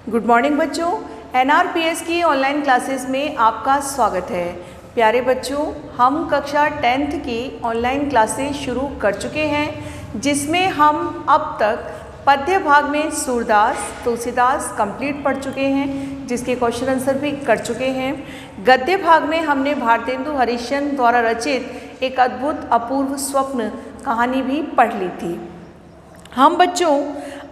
Good morning बच्चों, एनआरपीएस की online classes में आपका स्वागत है। प्यारे बच्चों, हम कक्षा 10th की ऑनलाइन क्लासेस शुरू कर चुके हैं, जिसमें हम अब तक पद्य भाग में सूरदास तुलसीदास कंप्लीट पढ़ चुके हैं, जिसके क्वेश्चन आंसर भी कर चुके हैं। गद्य भाग में हमने भारतेंदु हरिश्चंद्र द्वारा रचित एक अद्भुत अपूर्व स्वप्न कहानी भी पढ़ ली थी। हम बच्चों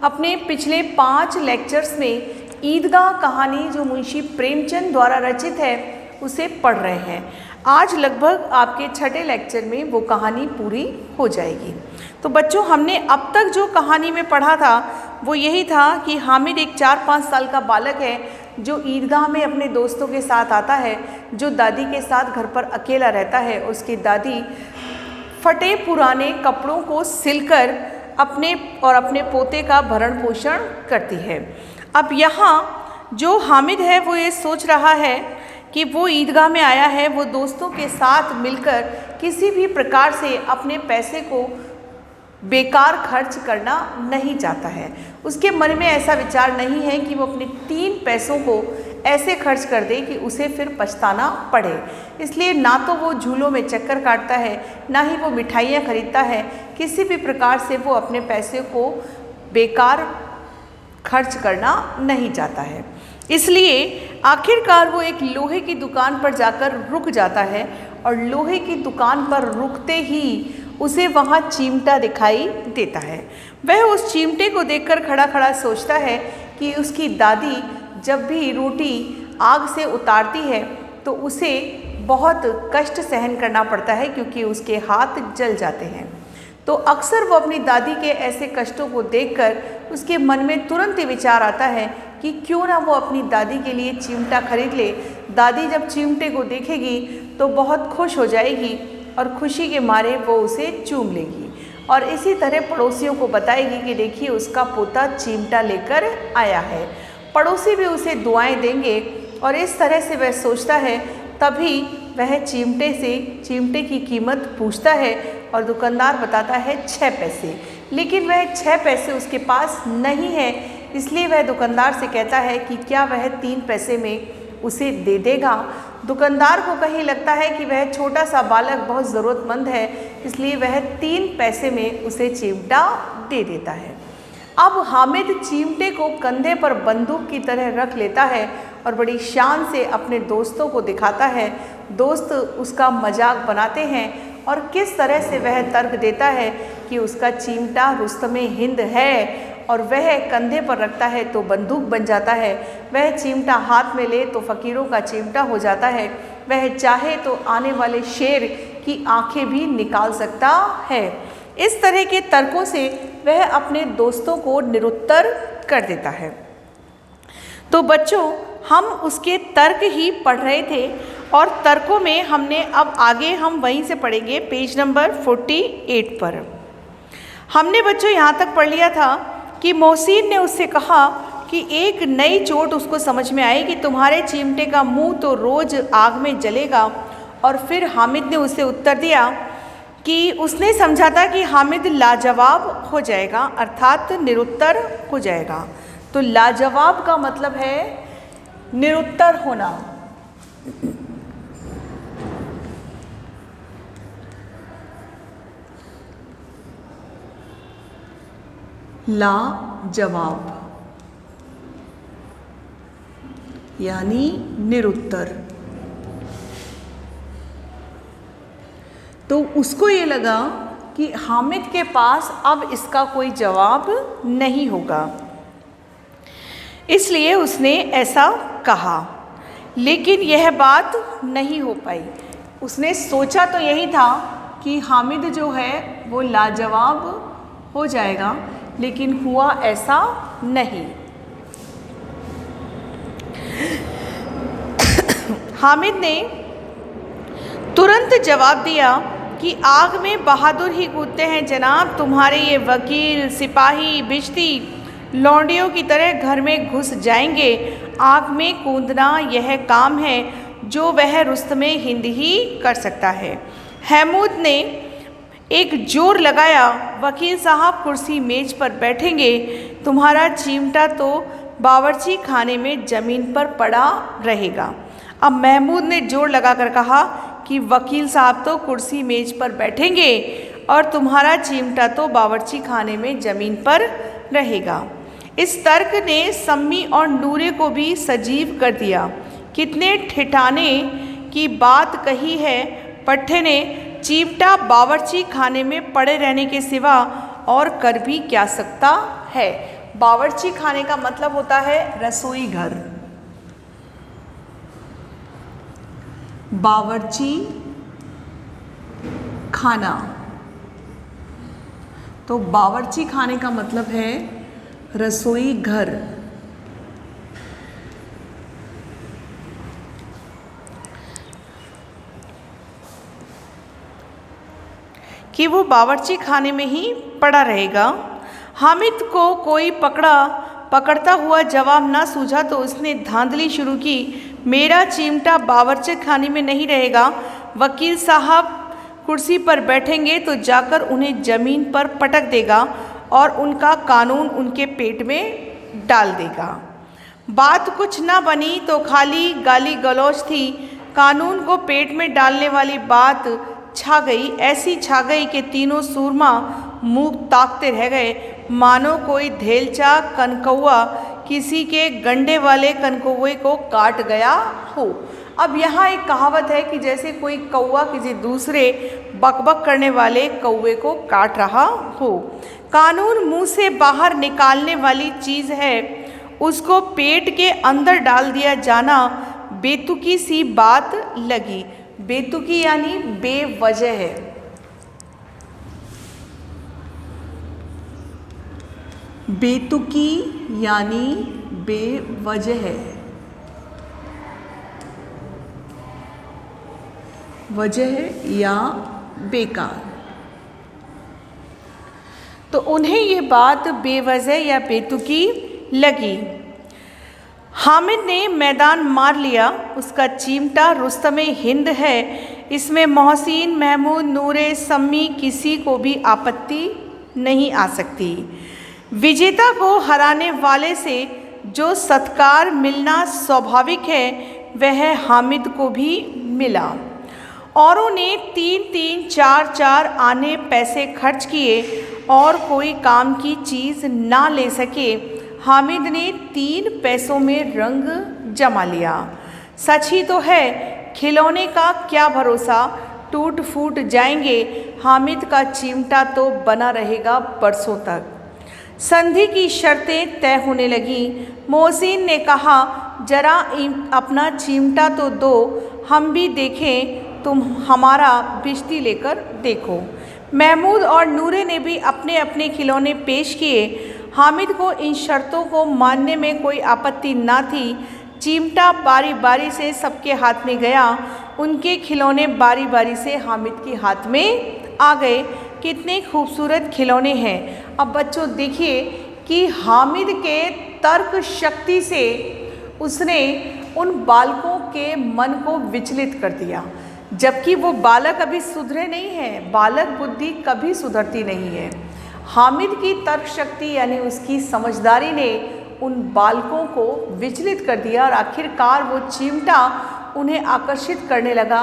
अपने पिछले 5 लेक्चर्स में ईदगाह कहानी जो मुंशी प्रेमचंद द्वारा रचित है उसे पढ़ रहे हैं। आज लगभग आपके 6ठे लेक्चर में वो कहानी पूरी हो जाएगी। तो बच्चों, हमने अब तक जो कहानी में पढ़ा था वो यही था कि हामिद एक 4-5 साल का बालक है जो ईदगाह में अपने दोस्तों के साथ आता है, जो दादी के साथ घर पर अकेला रहता है। उसकी दादी फटे पुराने कपड़ों को सिलकर अपने और अपने पोते का भरण पोषण करती है। अब यहाँ जो हामिद है वो ये सोच रहा है कि वो ईदगाह में आया है, वो दोस्तों के साथ मिलकर किसी भी प्रकार से अपने पैसे को बेकार खर्च करना नहीं चाहता है। उसके मन में ऐसा विचार नहीं है कि वो अपने 3 पैसों को ऐसे खर्च कर दे कि उसे फिर पछताना पड़े। इसलिए ना तो वो झूलों में चक्कर काटता है, ना ही वो मिठाइयाँ खरीदता है। किसी भी प्रकार से वो अपने पैसे को बेकार खर्च करना नहीं चाहता है। इसलिए आखिरकार वो एक लोहे की दुकान पर जाकर रुक जाता है और लोहे की दुकान पर रुकते ही उसे वहाँ चिमटा दिखाई देता है। वह उस चिमटे को देखकर खड़ा खड़ा सोचता है कि उसकी दादी जब भी रोटी आग से उतारती है तो उसे बहुत कष्ट सहन करना पड़ता है, क्योंकि उसके हाथ जल जाते हैं। तो अक्सर वो अपनी दादी के ऐसे कष्टों को देखकर उसके मन में तुरंत ही विचार आता है कि क्यों ना वो अपनी दादी के लिए चिमटा खरीद ले। दादी जब चिमटे को देखेगी तो बहुत खुश हो जाएगी और खुशी के मारे वो उसे चूम लेगी और इसी तरह पड़ोसियों को बताएगी कि देखिए उसका पोता चिमटा लेकर आया है। पड़ोसी भी उसे दुआएं देंगे और इस तरह से वह सोचता है। तभी वह चिमटे की कीमत पूछता है और दुकानदार बताता है 6 पैसे, लेकिन वह 6 पैसे उसके पास नहीं है। इसलिए वह दुकानदार से कहता है कि क्या वह 3 पैसे में उसे दे देगा। दुकानदार को कहीं लगता है कि वह छोटा सा बालक बहुत ज़रूरतमंद है, इसलिए वह 3 पैसे में उसे चिमटा दे देता है। अब हामिद चिमटे को कंधे पर बंदूक की तरह रख लेता है और बड़ी शान से अपने दोस्तों को दिखाता है। दोस्त उसका मजाक बनाते हैं और किस तरह से वह तर्क देता है कि उसका चिमटा रुस्तमे हिंद है और वह कंधे पर रखता है तो बंदूक बन जाता है। वह चिमटा हाथ में ले तो फ़कीरों का चिमटा हो जाता है। वह चाहे तो आने वाले शेर की आंखें भी निकाल सकता है। इस तरह के तर्कों से वह अपने दोस्तों को निरुत्तर कर देता है। तो बच्चों, हम उसके तर्क ही पढ़ रहे थे और तर्कों में हमने अब आगे हम वहीं से पढ़ेंगे पेज नंबर 48 पर। हमने बच्चों यहाँ तक पढ़ लिया था कि मोहसिन ने उससे कहा कि एक नई चोट उसको समझ में आई कि तुम्हारे चिमटे का मुंह तो रोज़ आग में जलेगा। और फिर हामिद ने उसे उत्तर दिया कि उसने समझा था कि हामिद लाजवाब हो जाएगा, अर्थात निरुत्तर हो जाएगा। तो लाजवाब का मतलब है निरुत्तर होना। लाजवाब यानी निरुत्तर। तो उसको ये लगा कि हामिद के पास अब इसका कोई जवाब नहीं होगा, इसलिए उसने ऐसा कहा। लेकिन यह बात नहीं हो पाई। उसने सोचा तो यही था कि हामिद जो है वो लाजवाब हो जाएगा, लेकिन हुआ ऐसा नहीं। हामिद ने तुरंत जवाब दिया कि आग में बहादुर ही कूदते हैं जनाब। तुम्हारे ये वकील, सिपाही, बिश्ती लौंडियों की तरह घर में घुस जाएंगे। आग में कूदना यह काम है जो वह रुस्तमे हिंद ही कर सकता है। महमूद ने एक जोर लगाया, वकील साहब कुर्सी मेज पर बैठेंगे, तुम्हारा चिमटा तो बावर्ची खाने में ज़मीन पर पड़ा रहेगा। अब महमूद ने जोर लगाकर कहा कि वकील साहब तो कुर्सी मेज पर बैठेंगे और तुम्हारा चिमटा तो बावर्ची खाने में ज़मीन पर रहेगा। इस तर्क ने सम्मी और नूरे को भी सजीव कर दिया। कितने ठिठाने की बात कही है पट्टे ने। चिमटा बावर्ची खाने में पड़े रहने के सिवा और कर भी क्या सकता है। बावर्ची खाने का मतलब होता है रसोई घर। बावर्ची खाना, तो बावर्ची खाने का मतलब है रसोई घर। कि वो बावर्ची खाने में ही पड़ा रहेगा। हामिद को कोई पकड़ता हुआ जवाब ना सूझा तो उसने धांधली शुरू की। मेरा चिमटा बावर्ची खाने में नहीं रहेगा। वकील साहब कुर्सी पर बैठेंगे तो जाकर उन्हें ज़मीन पर पटक देगा और उनका कानून उनके पेट में डाल देगा। बात कुछ ना बनी तो खाली गाली गलौज थी। कानून को पेट में डालने वाली बात छा गई, ऐसी छा गई कि तीनों सूरमा मुंह ताकते रह गए, मानो कोई धेलचा कनकौआ किसी के गंडे वाले कनकौए को काट गया हो। अब यहाँ एक कहावत है कि जैसे कोई कौआ किसी दूसरे बकबक करने वाले कौवे को काट रहा हो। कानून मुंह से बाहर निकालने वाली चीज़ है, उसको पेट के अंदर डाल दिया जाना बेतुकी सी बात लगी। बेतुकी यानी बेवजह है। बेतुकी यानी बेवजह है, वजह या बेकार। तो उन्हें ये बात बेवजह या बेतुकी लगी। हामिद ने मैदान मार लिया। उसका चिमटा रुस्तमे हिंद है। इसमें मोहसिन, महमूद, नूरे, सम्मी किसी को भी आपत्ति नहीं आ सकती। विजेता को हराने वाले से जो सत्कार मिलना स्वाभाविक है वह हामिद को भी मिला। औरों ने 3-3, 4-4 आने पैसे खर्च किए और कोई काम की चीज़ ना ले सके। हामिद ने 3 पैसों में रंग जमा लिया। सच ही तो है, खिलौने का क्या भरोसा, टूट फूट जाएंगे। हामिद का चिमटा तो बना रहेगा बरसों तक। संधि की शर्तें तय होने लगी। मोहसिन ने कहा, जरा अपना चिमटा तो दो, हम भी देखें, तुम हमारा बिजती लेकर देखो। महमूद और नूरे ने भी अपने अपने खिलौने पेश किए। हामिद को इन शर्तों को मानने में कोई आपत्ति ना थी। चिमटा बारी बारी से सबके हाथ में गया। उनके खिलौने बारी बारी से हामिद के हाथ में आ गए। कितने खूबसूरत खिलौने हैं। अब बच्चों देखिए कि हामिद के तर्क शक्ति से उसने उन बालकों के मन को विचलित कर दिया, जबकि वो बालक अभी सुधरे नहीं हैं। बालक बुद्धि कभी सुधरती नहीं है। हामिद की तर्क शक्ति यानी उसकी समझदारी ने उन बालकों को विचलित कर दिया और आखिरकार वो चिमटा उन्हें आकर्षित करने लगा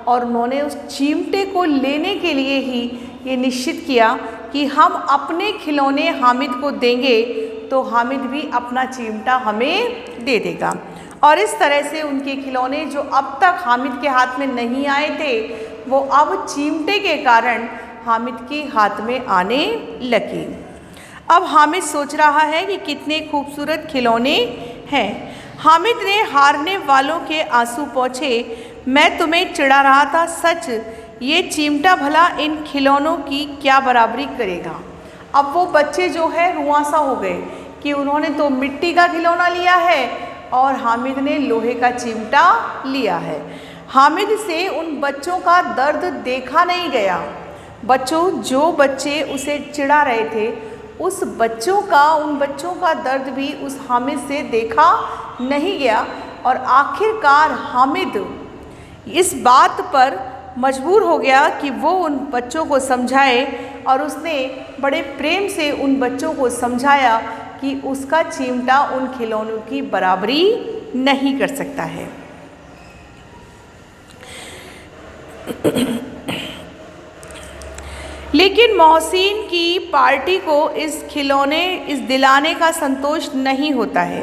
और उन्होंने उस चिमटे को लेने के लिए ही ये निश्चित किया कि हम अपने खिलौने हामिद को देंगे तो हामिद भी अपना चिमटा हमें दे देगा। और इस तरह से उनके खिलौने जो अब तक हामिद के हाथ में नहीं आए थे वो अब चिमटे के कारण हामिद के हाथ में आने लगे। अब हामिद सोच रहा है कि कितने खूबसूरत खिलौने हैं। हामिद ने हारने वालों के आंसू पोंछे। मैं तुम्हें चिढ़ा रहा था, सच ये चिमटा भला इन खिलौनों की क्या बराबरी करेगा। अब वो बच्चे जो है रुआंसा हो गए कि उन्होंने तो मिट्टी का खिलौना लिया है और हामिद ने लोहे का चिमटा लिया है। हामिद से उन बच्चों का दर्द देखा नहीं गया। बच्चों, जो बच्चे उसे चिढ़ा रहे थे उन बच्चों का दर्द भी उस हामिद से देखा नहीं गया। और आखिरकार हामिद इस बात पर मजबूर हो गया कि वो उन बच्चों को समझाए और उसने बड़े प्रेम से उन बच्चों को समझाया कि उसका चिमटा उन खिलौनों की बराबरी नहीं कर सकता है। लेकिन मोहसिन की पार्टी को इस दिलाने का संतोष नहीं होता है।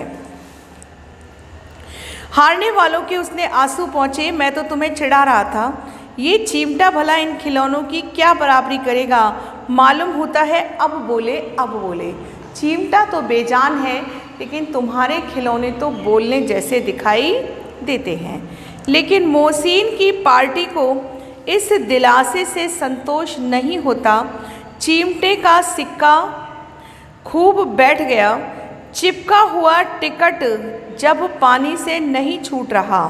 हारने वालों के उसने आंसू पहुँचे, मैं तो तुम्हें चिढ़ा रहा था, ये चिमटा भला इन खिलौनों की क्या बराबरी करेगा। मालूम होता है अब बोले। चिमटा तो बेजान है, लेकिन तुम्हारे खिलौने तो बोलने जैसे दिखाई देते हैं। लेकिन मोहसिन की पार्टी को इस दिलासे से संतोष नहीं होता। चिमटे का सिक्का खूब बैठ गया। चिपका हुआ टिकट जब पानी से नहीं छूट रहा,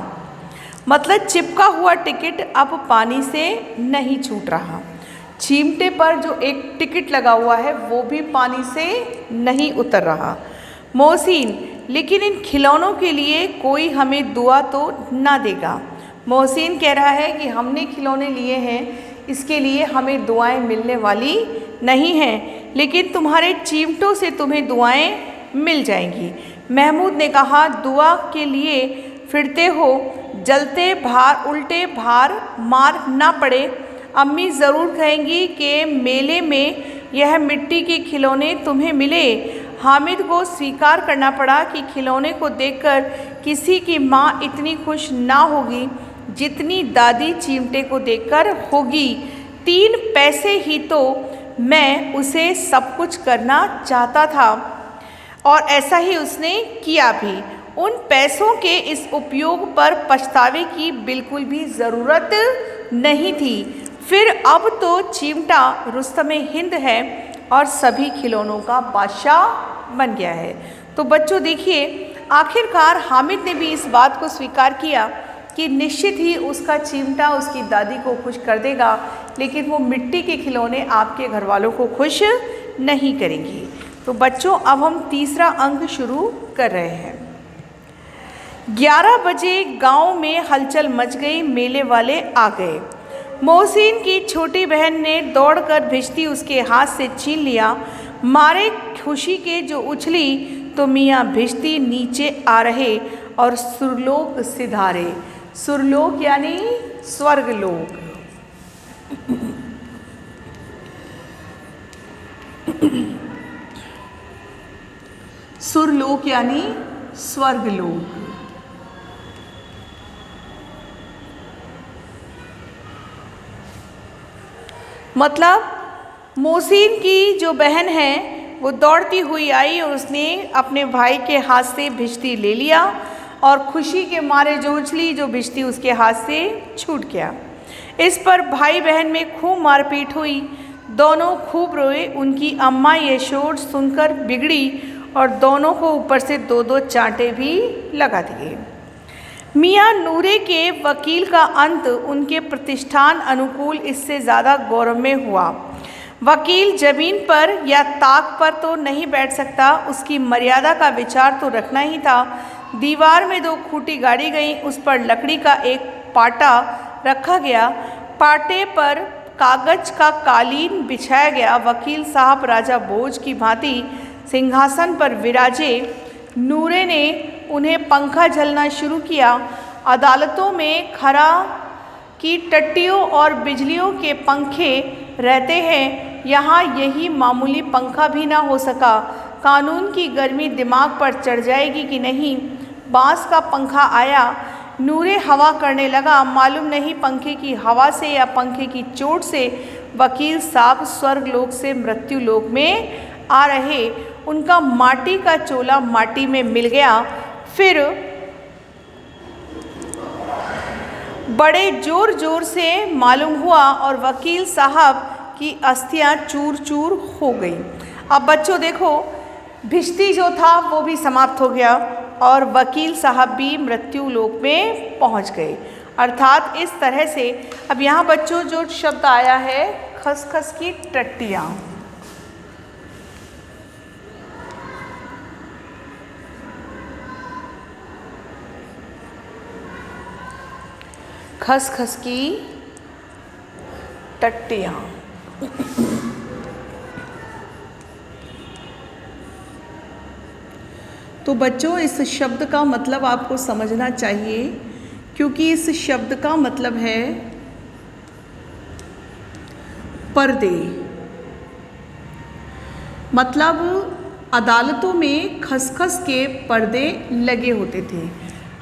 मतलब चिपका हुआ टिकट अब पानी से नहीं छूट रहा। चिमटे पर जो एक टिकट लगा हुआ है वो भी पानी से नहीं उतर रहा। मोहसिन, लेकिन इन खिलौनों के लिए कोई हमें दुआ तो ना देगा। मोहसिन कह रहा है कि हमने खिलौने लिए हैं, इसके लिए हमें दुआएं मिलने वाली नहीं हैं, लेकिन तुम्हारे चिमटों से तुम्हें दुआएं मिल जाएंगी। महमूद ने कहा, दुआ के लिए फिरते हो, जलते भार उल्टे भार मार ना पड़े। अम्मी ज़रूर कहेंगी कि मेले में यह मिट्टी के खिलौने तुम्हें मिले। हामिद को स्वीकार करना पड़ा कि खिलौने को देखकर किसी की माँ इतनी खुश ना होगी जितनी दादी चिमटे को देखकर होगी। 3 पैसे ही तो मैं उसे सब कुछ करना चाहता था, और ऐसा ही उसने किया भी। उन पैसों के इस उपयोग पर पछतावे की बिल्कुल भी ज़रूरत नहीं थी। फिर अब तो चिमटा रुस्तमे हिंद है और सभी खिलौनों का बादशाह बन गया है। तो बच्चों देखिए, आखिरकार हामिद ने भी इस बात को स्वीकार किया कि निश्चित ही उसका चिमटा उसकी दादी को खुश कर देगा, लेकिन वो मिट्टी के खिलौने आपके घर वालों को खुश नहीं करेंगी। तो बच्चों, अब हम तीसरा अंक शुरू कर रहे हैं। 11 बजे गांव में हलचल मच गई। मेले वाले आ गए। मोहसिन की छोटी बहन ने दौड़कर भिश्ती उसके हाथ से छीन लिया। मारे खुशी के जो उछली तो मियाँ भिश्ती नीचे आ रहे और सुरलोक सिधारे। सुरलोक यानी स्वर्गलोक। सुरलोक यानी स्वर्गलोक। मतलब मोहसिन की जो बहन है वो दौड़ती हुई आई और उसने अपने भाई के हाथ से भिश्ती ले लिया और खुशी के मारे जो उछली, जो भिश्ती उसके हाथ से छूट गया। इस पर भाई बहन में खूब मारपीट हुई। दोनों खूब रोए। उनकी अम्मा ये शोर सुनकर बिगड़ी और दोनों को ऊपर से 2-2 चांटे भी लगा दिए। मियाँ नूरे के वकील का अंत उनके प्रतिष्ठान अनुकूल इससे ज़्यादा गौरवमय हुआ। वकील जमीन पर या ताक पर तो नहीं बैठ सकता, उसकी मर्यादा का विचार तो रखना ही था। दीवार में 2 खूंटी गाड़ी गई, उस पर लकड़ी का एक पाटा रखा गया। पाटे पर कागज का कालीन बिछाया गया। वकील साहब राजा भोज की भांति सिंहासन पर विराजे। नूरे ने उन्हें पंखा झलना शुरू किया। अदालतों में खरा की टट्टियों और बिजलियों के पंखे रहते हैं, यहाँ यही मामूली पंखा भी ना हो सका। कानून की गर्मी दिमाग पर चढ़ जाएगी कि नहीं। बांस का पंखा आया। नूरे हवा करने लगा। मालूम नहीं पंखे की हवा से या पंखे की चोट से वकील साहब स्वर्गलोक से मृत्युलोक में आ रहे। उनका माटी का चोला माटी में मिल गया। फिर बड़े जोर जोर से मालूम हुआ और वकील साहब की अस्थियां चूर चूर हो गई। अब बच्चों देखो, भिश्ती जो था वो भी समाप्त हो गया और वकील साहब भी मृत्यु लोक में पहुंच गए। अर्थात इस तरह से अब यहाँ बच्चों जो शब्द आया है खसखस की टट्टियाँ। खसखस की टट्टियाँ। तो बच्चों इस शब्द का मतलब आपको समझना चाहिए, क्योंकि इस शब्द का मतलब है पर्दे। मतलब अदालतों में खसखस के पर्दे लगे होते थे।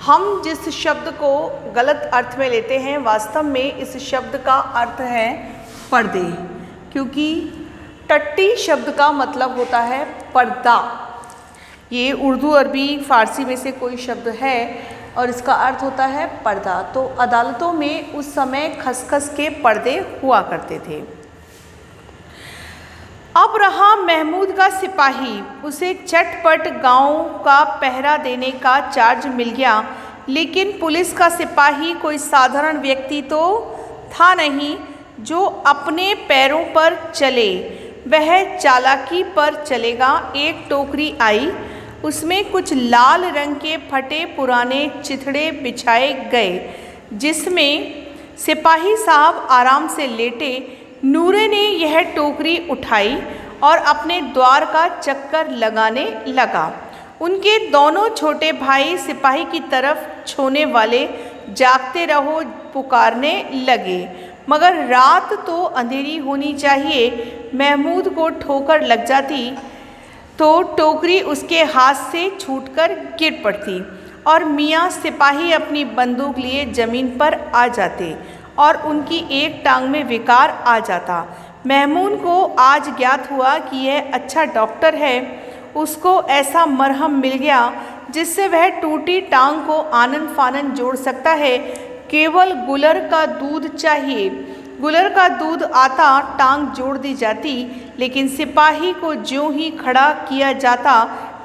हम जिस शब्द को गलत अर्थ में लेते हैं, वास्तव में इस शब्द का अर्थ है पर्दे, क्योंकि टट्टी शब्द का मतलब होता है पर्दा। ये उर्दू, अरबी, फारसी में से कोई शब्द है और इसका अर्थ होता है पर्दा। तो अदालतों में उस समय खसखस के पर्दे हुआ करते थे। अब रहा महमूद का सिपाही, उसे चटपट गांव का पहरा देने का चार्ज मिल गया, लेकिन पुलिस का सिपाही कोई साधारण व्यक्ति तो था नहीं जो अपने पैरों पर चले, वह चालाकी पर चलेगा। एक टोकरी आई, उसमें कुछ लाल रंग के फटे पुराने चिथड़े बिछाए गए, जिसमें सिपाही साहब आराम से लेटे। नूरे ने यह टोकरी उठाई और अपने द्वार का चक्कर लगाने लगा। उनके दोनों छोटे भाई सिपाही की तरफ छोने वाले जागते रहो पुकारने लगे, मगर रात तो अंधेरी होनी चाहिए। महमूद को ठोकर लग जाती तो टोकरी उसके हाथ से छूटकर गिर पड़ती और मियाँ सिपाही अपनी बंदूक लिए ज़मीन पर आ जाते और उनकी एक टांग में विकार आ जाता। महमूद को आज ज्ञात हुआ कि यह अच्छा डॉक्टर है। उसको ऐसा मरहम मिल गया जिससे वह टूटी टांग को आनन फानन जोड़ सकता है। केवल गुलर का दूध चाहिए। गुलर का दूध आता, टांग जोड़ दी जाती, लेकिन सिपाही को ज्यों ही खड़ा किया जाता,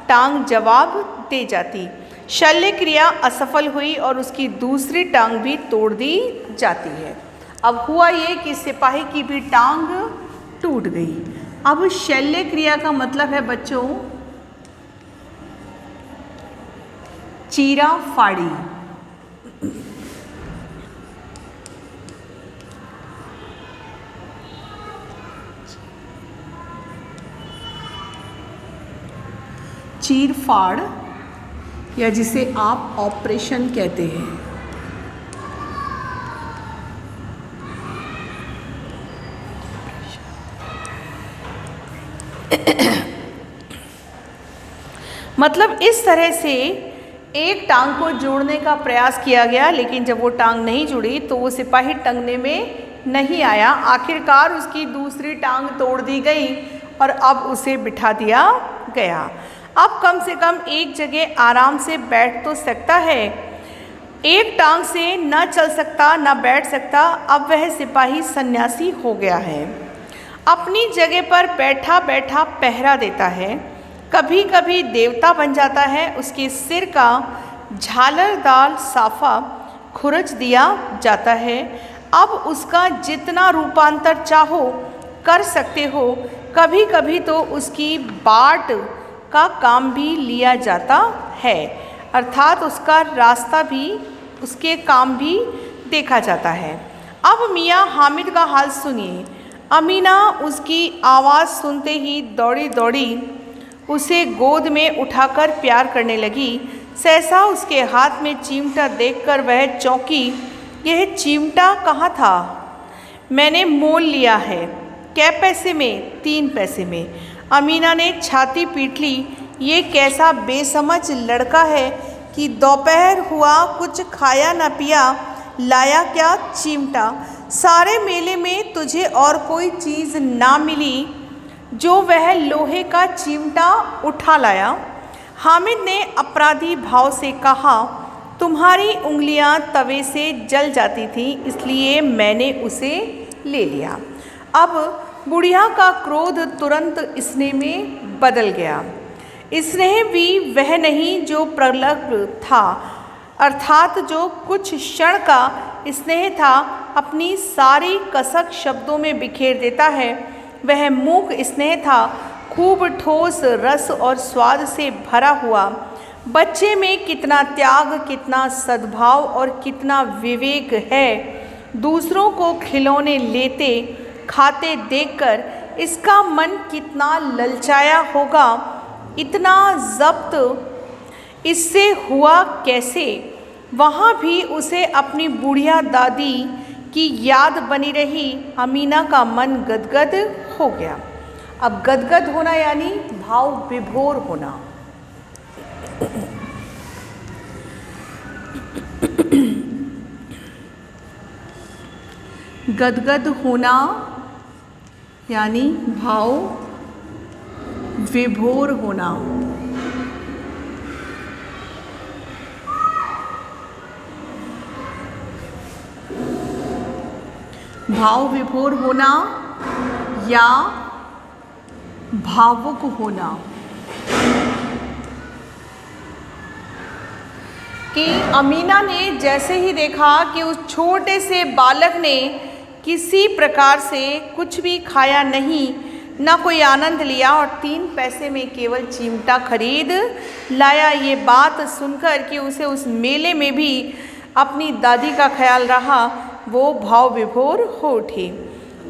टांग जवाब दे जाती। शल्य क्रिया असफल हुई और उसकी दूसरी टांग भी तोड़ दी जाती है। अब हुआ ये कि सिपाही की भी टांग टूट गई। अब शल्य क्रिया का मतलब है बच्चों चीरा फाड़ी। चीर फाड़, या जिसे आप ऑपरेशन कहते हैं। मतलब इस तरह से एक टांग को जोड़ने का प्रयास किया गया, लेकिन जब वो टांग नहीं जुड़ी तो वो सिपाही टंगने में नहीं आया। आखिरकार उसकी दूसरी टांग तोड़ दी गई और अब उसे बिठा दिया गया। अब कम से कम एक जगह आराम से बैठ तो सकता है। एक टांग से न चल सकता न बैठ सकता। अब वह सिपाही सन्यासी हो गया है। अपनी जगह पर बैठा बैठा पहरा देता है। कभी कभी देवता बन जाता है। उसके सिर का झालरदार साफा खुरच दिया जाता है। अब उसका जितना रूपांतर चाहो कर सकते हो। कभी कभी तो उसकी बाट का काम भी लिया जाता है, अर्थात उसका रास्ता भी, उसके काम भी देखा जाता है। अब मियाँ हामिद का हाल सुनिए। अमीना उसकी आवाज़ सुनते ही दौड़ी दौड़ी उसे गोद में उठाकर प्यार करने लगी। सहसा उसके हाथ में चिमटा देखकर वह चौंकी। यह चिमटा कहाँ था? मैंने मोल लिया है। कै पैसे में? 3 पैसे में। अमीना ने छाती पीट ली। ये कैसा बेसमझ लड़का है कि दोपहर हुआ कुछ खाया न पिया, लाया क्या चिमटा। सारे मेले में तुझे और कोई चीज़ ना मिली जो वह लोहे का चिमटा उठा लाया। हामिद ने अपराधी भाव से कहा, तुम्हारी उंगलियां तवे से जल जाती थी, इसलिए मैंने उसे ले लिया। अब बुढ़िया का क्रोध तुरंत स्नेह में बदल गया। स्नेह भी वह नहीं जो प्रलब्ध था, अर्थात जो कुछ क्षण का स्नेह था अपनी सारी कसक शब्दों में बिखेर देता है। वह मूक स्नेह था, खूब ठोस रस और स्वाद से भरा हुआ। बच्चे में कितना त्याग, कितना सद्भाव और कितना विवेक है। दूसरों को खिलौने लेते खाते देखकर इसका मन कितना ललचाया होगा। इतना जब्त इससे हुआ कैसे, वहाँ भी उसे अपनी बुढ़िया दादी की याद बनी रही। अमीना का मन गदगद हो गया। अब गदगद होना यानी भाव विभोर होना। गदगद होना यानी भाव विभोर होना। भाव विभोर होना या भावुक होना। कि अमीना ने जैसे ही देखा कि उस छोटे से बालक ने किसी प्रकार से कुछ भी खाया नहीं, ना कोई आनंद लिया और 3 पैसे में केवल चिमटा खरीद लाया, ये बात सुनकर कि उसे उस मेले में भी अपनी दादी का ख्याल रहा, वो भाव विभोर हो उठी।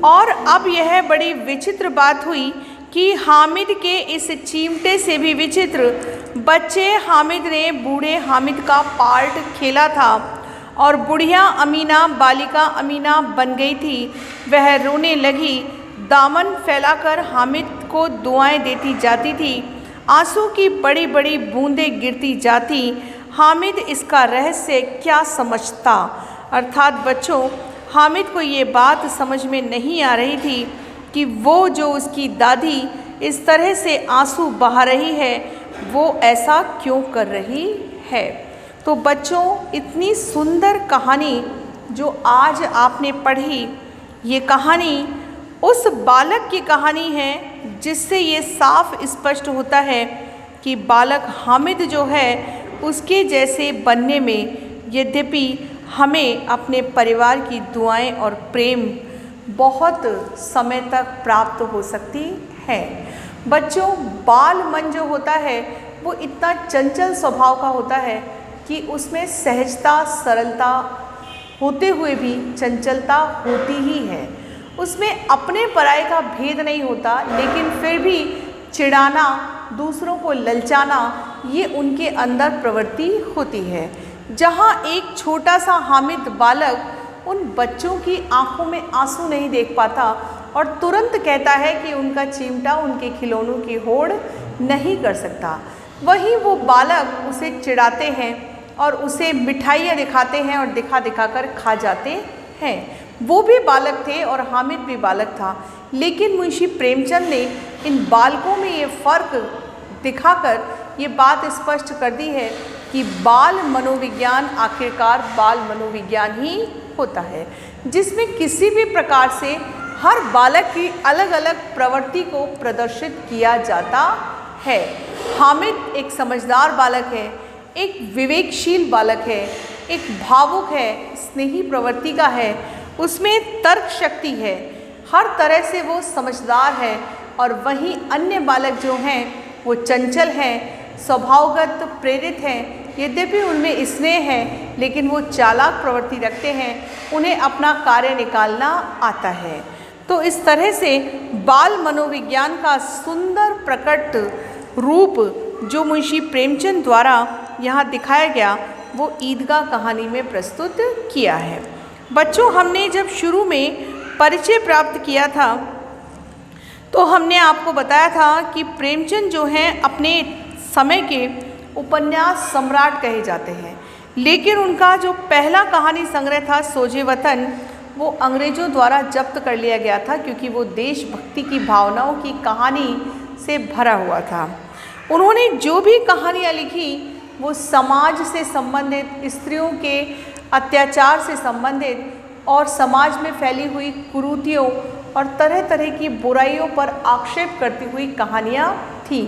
और अब यह बड़ी विचित्र बात हुई कि हामिद के इस चिमटे से भी विचित्र बच्चे हामिद ने बूढ़े हामिद का पार्ट खेला था और बुढ़िया अमीना बालिका अमीना बन गई थी। वह रोने लगी, दामन फैलाकर हामिद को दुआएं देती जाती थी, आंसू की बड़ी बड़ी बूंदें गिरती जाती। हामिद इसका रहस्य क्या समझता। अर्थात बच्चों, हामिद को ये बात समझ में नहीं आ रही थी कि वो जो उसकी दादी इस तरह से आंसू बहा रही है, वो ऐसा क्यों कर रही है। तो बच्चों, इतनी सुंदर कहानी जो आज आपने पढ़ी, ये कहानी उस बालक की कहानी है जिससे ये साफ स्पष्ट होता है कि बालक हामिद जो है उसके जैसे बनने में यद्यपि हमें अपने परिवार की दुआएं और प्रेम बहुत समय तक प्राप्त हो सकती है। बच्चों, बाल मन जो होता है वो इतना चंचल स्वभाव का होता है कि उसमें सहजता सरलता होते हुए भी चंचलता होती ही है। उसमें अपने पराये का भेद नहीं होता, लेकिन फिर भी चिढ़ाना, दूसरों को ललचाना, ये उनके अंदर प्रवृत्ति होती है। जहाँ एक छोटा सा हामिद बालक उन बच्चों की आंखों में आंसू नहीं देख पाता और तुरंत कहता है कि उनका चिमटा उनके खिलौनों की होड़ नहीं कर सकता, वहीं वो बालक उसे चिढ़ाते हैं और उसे मिठाइयाँ दिखाते हैं और दिखा दिखा कर खा जाते हैं। वो भी बालक थे और हामिद भी बालक था, लेकिन मुंशी प्रेमचंद ने इन बालकों में ये फ़र्क दिखाकर ये बात स्पष्ट कर दी है कि बाल मनोविज्ञान आखिरकार बाल मनोविज्ञान ही होता है, जिसमें किसी भी प्रकार से हर बालक की अलग अलग प्रवृत्ति को प्रदर्शित किया जाता है। हामिद एक समझदार बालक है, एक विवेकशील बालक है, एक भावुक है, स्नेही प्रवृत्ति का है, उसमें तर्क शक्ति है, हर तरह से वो समझदार है। और वहीं अन्य बालक जो हैं वो चंचल हैं, स्वभावगत प्रेरित हैं, यद्यपि उनमें स्नेह है लेकिन वो चालाक प्रवृत्ति रखते हैं, उन्हें अपना कार्य निकालना आता है। तो इस तरह से बाल मनोविज्ञान का सुंदर प्रकट रूप जो मुंशी प्रेमचंद द्वारा यहाँ दिखाया गया, वो ईदगाह कहानी में प्रस्तुत किया है। बच्चों, हमने जब शुरू में परिचय प्राप्त किया था तो हमने आपको बताया था कि प्रेमचंद जो हैं अपने समय के उपन्यास सम्राट कहे जाते हैं, लेकिन उनका जो पहला कहानी संग्रह था सोजे वतन, वो अंग्रेज़ों द्वारा जब्त कर लिया गया था, क्योंकि वो देशभक्ति की भावनाओं की कहानी से भरा हुआ था। उन्होंने जो भी कहानियाँ लिखी वो समाज से संबंधित, स्त्रियों के अत्याचार से संबंधित और समाज में फैली हुई कुरीतियों और तरह तरह की बुराइयों पर आक्षेप करती हुई कहानियाँ थीं।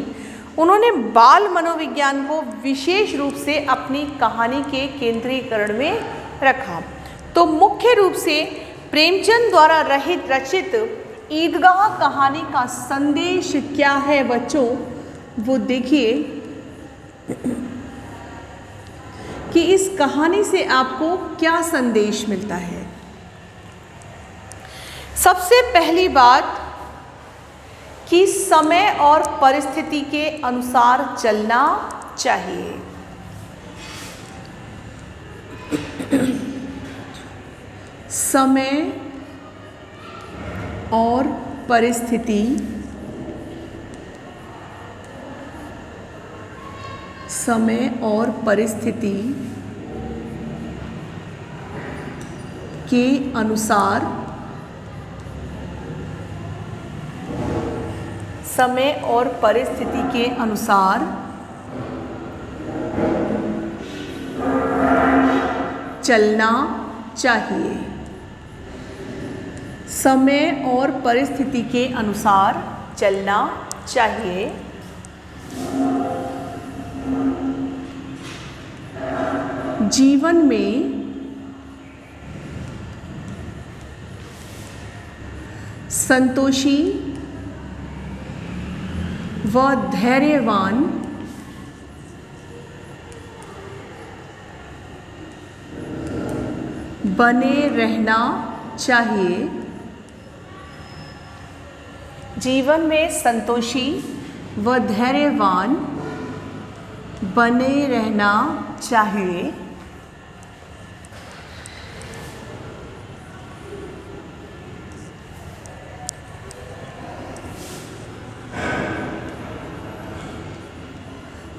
उन्होंने बाल मनोविज्ञान को विशेष रूप से अपनी कहानी के केंद्रीकरण में रखा। तो मुख्य रूप से प्रेमचंद द्वारा रचित ईदगाह कहानी का संदेश क्या है बच्चों, वो देखिए कि इस कहानी से आपको क्या संदेश मिलता है। सबसे पहली बात कि समय और परिस्थिति के अनुसार चलना चाहिए। समय और परिस्थिति के अनुसार चलना चाहिए। समय और परिस्थिति के अनुसार चलना चाहिए। जीवन में संतोषी व धैर्यवान बने रहना चाहिए। जीवन में संतोषी व धैर्यवान बने रहना चाहिए।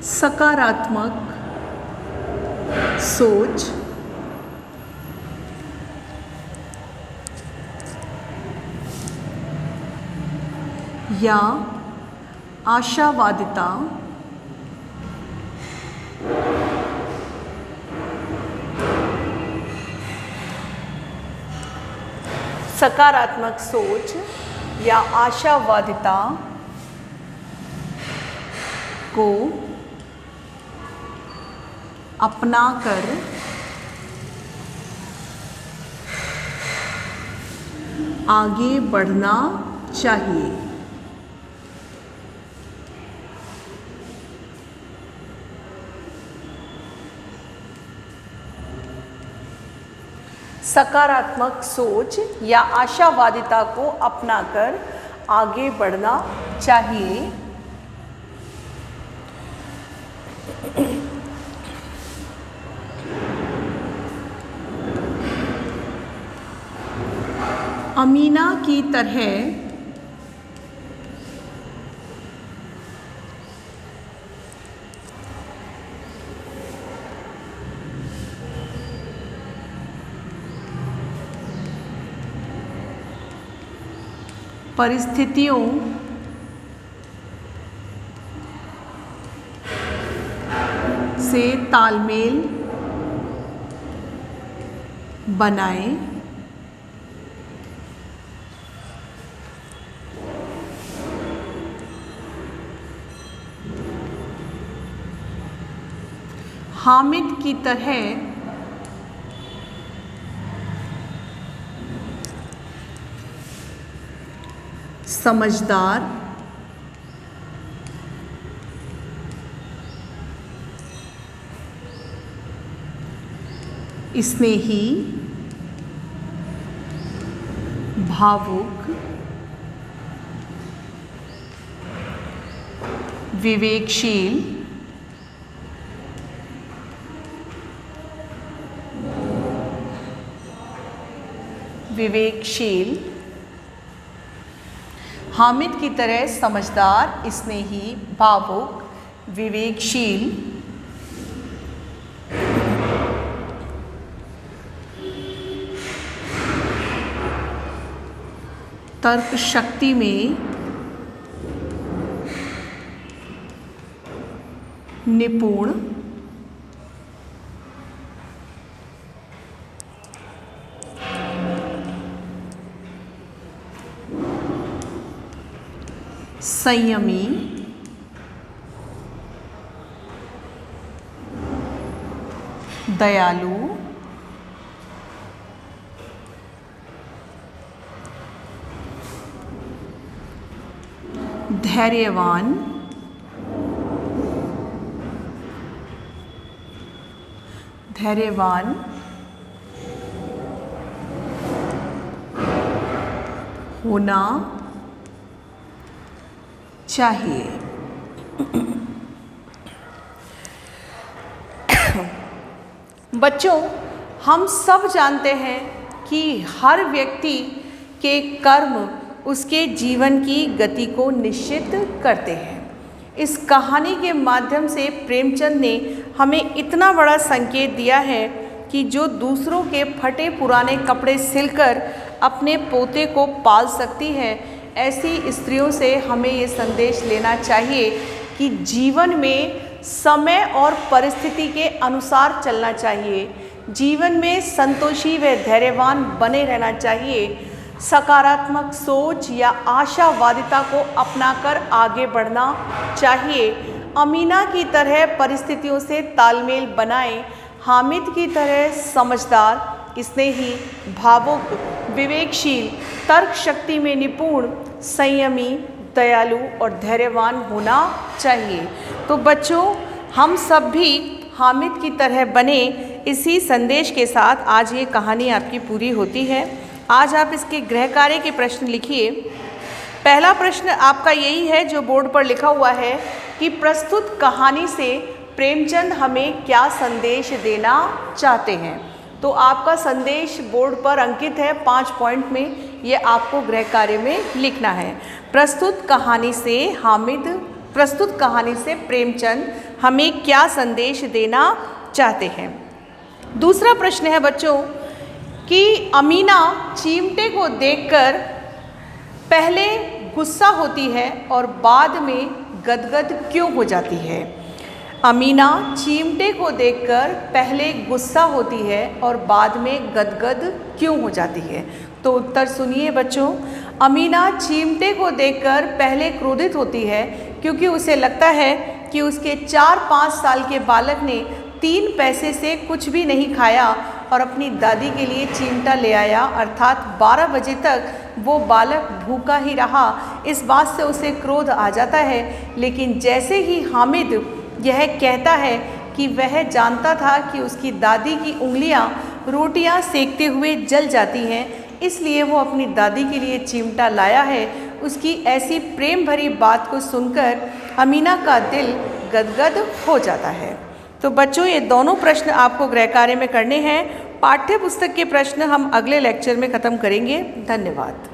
सकारात्मक सोच या आशावादिता सकारात्मक सोच या आशावादिता को अपनाकर आगे बढ़ना चाहिए। सकारात्मक सोच या आशावादिता को अपनाकर आगे बढ़ना चाहिए। अमीना की तरह परिस्थितियों से तालमेल बनाएं। हामिद की तरह समझदार, स्नेही, भावुक, विवेकशील, हामिद की तरह समझदार, स्नेही, भावुक, विवेकशील, तर्क शक्ति में निपुण, संयमी, दयालु, धैर्यवान, होना चाहिए। बच्चों, हम सब जानते हैं कि हर व्यक्ति के कर्म उसके जीवन की गति को निश्चित करते हैं। इस कहानी के माध्यम से प्रेमचंद ने हमें इतना बड़ा संकेत दिया है कि जो दूसरों के फटे पुराने कपड़े सिलकर अपने पोते को पाल सकती है, ऐसी स्त्रियों से हमें ये संदेश लेना चाहिए कि जीवन में समय और परिस्थिति के अनुसार चलना चाहिए। जीवन में संतोषी व धैर्यवान बने रहना चाहिए। सकारात्मक सोच या आशावादिता को अपनाकर आगे बढ़ना चाहिए। अमीना की तरह परिस्थितियों से तालमेल बनाएं। हामिद की तरह समझदार, स्नेही, भावुक, विवेकशील, तर्क शक्ति में निपुण, संयमी, दयालु और धैर्यवान होना चाहिए। तो बच्चों, हम सब भी हामिद की तरह बने, इसी संदेश के साथ आज ये कहानी आपकी पूरी होती है। आज आप इसके गृह कार्य के प्रश्न लिखिए। पहला प्रश्न आपका यही है जो बोर्ड पर लिखा हुआ है कि प्रस्तुत कहानी से प्रेमचंद हमें क्या संदेश देना चाहते हैं। तो आपका संदेश बोर्ड पर अंकित है 5 पॉइंट में, ये आपको गृह कार्य में लिखना है। प्रस्तुत कहानी से प्रेमचंद हमें क्या संदेश देना चाहते हैं। दूसरा प्रश्न है बच्चों कि अमीना चिमटे को देखकर पहले गुस्सा होती है और बाद में गदगद क्यों हो जाती है। अमीना चिमटे को देखकर पहले गुस्सा होती है और बाद में गदगद क्यों हो जाती है। तो उत्तर सुनिए बच्चों। अमीना चिमटे को देखकर पहले क्रोधित होती है क्योंकि उसे लगता है कि उसके 4-5 साल के बालक ने 3 पैसे से कुछ भी नहीं खाया और अपनी दादी के लिए चिमटा ले आया, अर्थात 12 बजे तक वो बालक भूखा ही रहा। इस बात से उसे क्रोध आ जाता है। लेकिन जैसे ही हामिद यह कहता है कि वह जानता था कि उसकी दादी की उंगलियां रोटियां सेकते हुए जल जाती हैं, इसलिए वो अपनी दादी के लिए चिमटा लाया है, उसकी ऐसी प्रेम भरी बात को सुनकर अमीना का दिल गदगद हो जाता है। तो बच्चों, ये दोनों प्रश्न आपको गृह कार्य में करने हैं। पाठ्य पुस्तक के प्रश्न हम अगले लेक्चर में ख़त्म करेंगे। धन्यवाद।